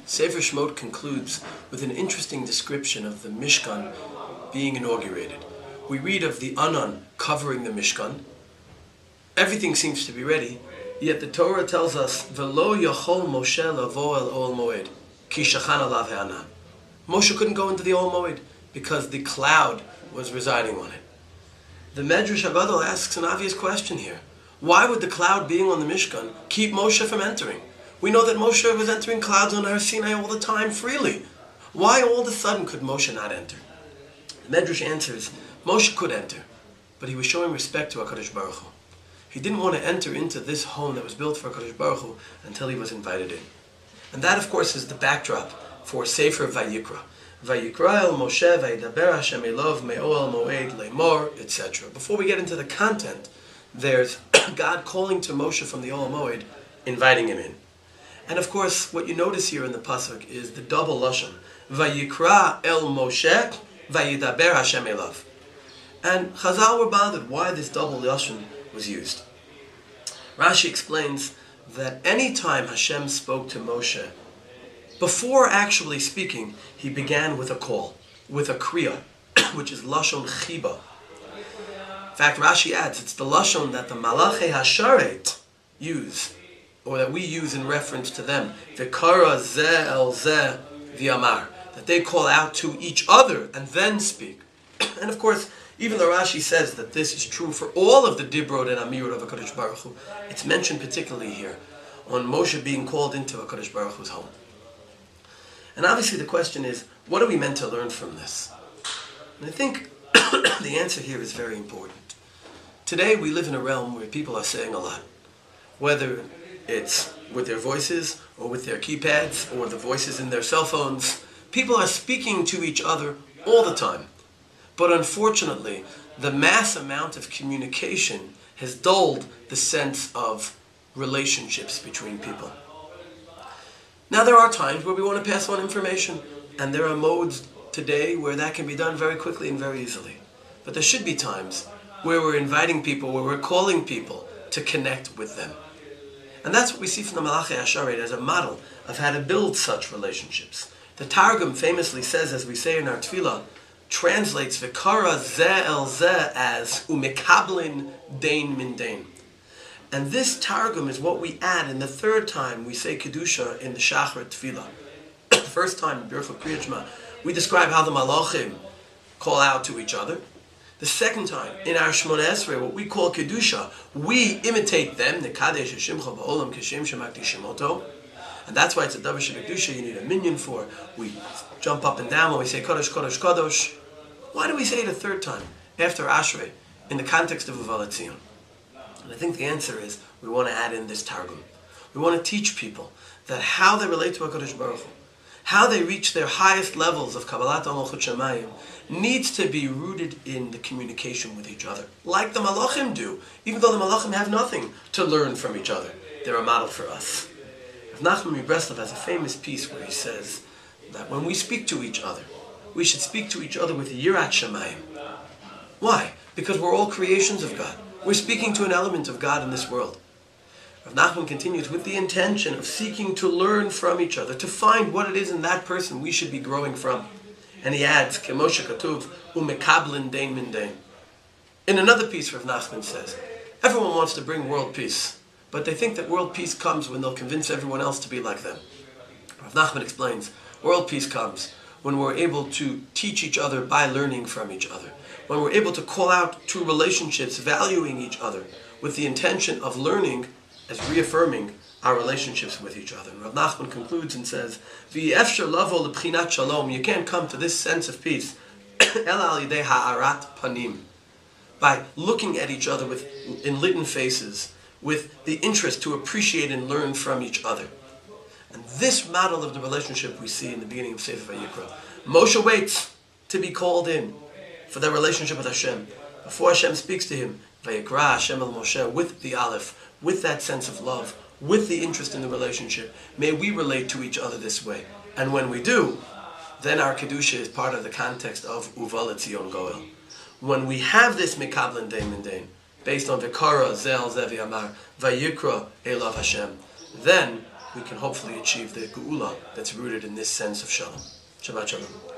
Sefer Shemot concludes with an interesting description of the Mishkan being inaugurated. We read of the Anan covering the Mishkan. Everything seems to be ready, yet the Torah tells us, "V'lo yachol Moshe lavo el Ol Moed, ki shachan alav ha'anan." Moshe couldn't go into the Ol Moed because the cloud was residing on it. The Medrash Hakotel asks an obvious question here. Why would the cloud being on the Mishkan keep Moshe from entering? We know that Moshe was entering clouds on Har Sinai all the time freely. Why all of a sudden could Moshe not enter? The Medrash answers, Moshe could enter, but he was showing respect to HaKadosh Baruch Hu. He didn't want to enter into this home that was built for HaKadosh Baruch Hu until he was invited in. And that, of course, is the backdrop for Sefer Vayikra. Vayikra el Moshe vayidaber Hashem elov me'oel moed le'mor, etc. Before we get into the content, there's God calling to Moshe from the Ol Moed, inviting him in. And of course, what you notice here in the pasuk is the double lashon, Vayikra el Moshe vayidaber Hashem elov. And Chazal were bothered why this double lashon was used. Rashi explains that any time Hashem spoke to Moshe, before actually speaking, he began with a call, with a kriya, which is lashon chiba. In fact, Rashi adds, it's the lashon that the Malachei Hasharet use, or that we use in reference to them. V'kara zeh el zeh v'yamar, that they call out to each other and then speak. And of course, even though Rashi says that this is true for all of the Dibrot and Amirot of HaKadosh Baruch Hu, it's mentioned particularly here on Moshe being called into HaKadosh Baruch Hu's home. And obviously the question is, what are we meant to learn from this? And I think the answer here is very important. Today we live in a realm where people are saying a lot. Whether it's with their voices, or with their keypads, or the voices in their cell phones, people are speaking to each other all the time. But unfortunately, the mass amount of communication has dulled the sense of relationships between people. Now there are times where we want to pass on information, and there are modes today where that can be done very quickly and very easily. But there should be times where we're inviting people, where we're calling people to connect with them. And that's what we see from the Malachei Hasharet as a model of how to build such relationships. The Targum famously says, as we say in our tefillah, translates V'kara zeh el zeh as umekablin dein min dein. And this Targum is what we add in the third time we say Kedusha in the Shachar Tefillah. The first time in Birchot Kriyat Shema, we describe how the Malachim call out to each other. The second time, in our Shmona Esrei, what we call Kedusha, we imitate them, Nekadesh Hashimcha Ba'olam Kashem Shemakti Shemoto. And that's why it's a Davar Kedusha you need a minyan for. We jump up and down when we say Kadosh, Kadosh, Kadosh. Why do we say it a third time, after Ashrei, in the context of Uvalat Zion? And I think the answer is, we want to add in this Targum. We want to teach people that how they relate to HaKadosh Baruch Hu, how they reach their highest levels of Kabbalat Malchut Shamayim, needs to be rooted in the communication with each other. Like the Malachim do, even though the Malachim have nothing to learn from each other. They're a model for us. Rav Nachman Breslev has a famous piece where he says that when we speak to each other, we should speak to each other with Yirat Shamayim. Why? Because we're all creations of God. We're speaking to an element of God in this world. Rav Nachman continues with the intention of seeking to learn from each other, to find what it is in that person we should be growing from. And he adds, Kemoshe Katuv, umekablin dein min dein. In another piece, Rav Nachman says, everyone wants to bring world peace, but they think that world peace comes when they'll convince everyone else to be like them. Rav Nachman explains, world peace comes when we're able to teach each other by learning from each other. When we're able to call out true relationships, valuing each other, with the intention of learning as reaffirming our relationships with each other. And Rav Nachman concludes and says, V'yefshar lavo lebchinat shalom, you can't come to this sense of peace, el al yidei ha'arat panim, by looking at each other with enlightened faces, with the interest to appreciate and learn from each other. And this model of the relationship we see in the beginning of Sefer Vayikra. Moshe waits to be called in for their relationship with Hashem. Before Hashem speaks to him, Vayikra Hashem el Moshe, with the Aleph, with that sense of love, with the interest in the relationship, may we relate to each other this way. And when we do, then our Kedusha is part of the context of Uvalat Zion Goel. When we have this Mekablin Dein Min Dein, based on V'kara Zel Zevi Amar, Vayikra Elav Hashem, then we can hopefully achieve the geula that's rooted in this sense of shalom. Shabbat shalom.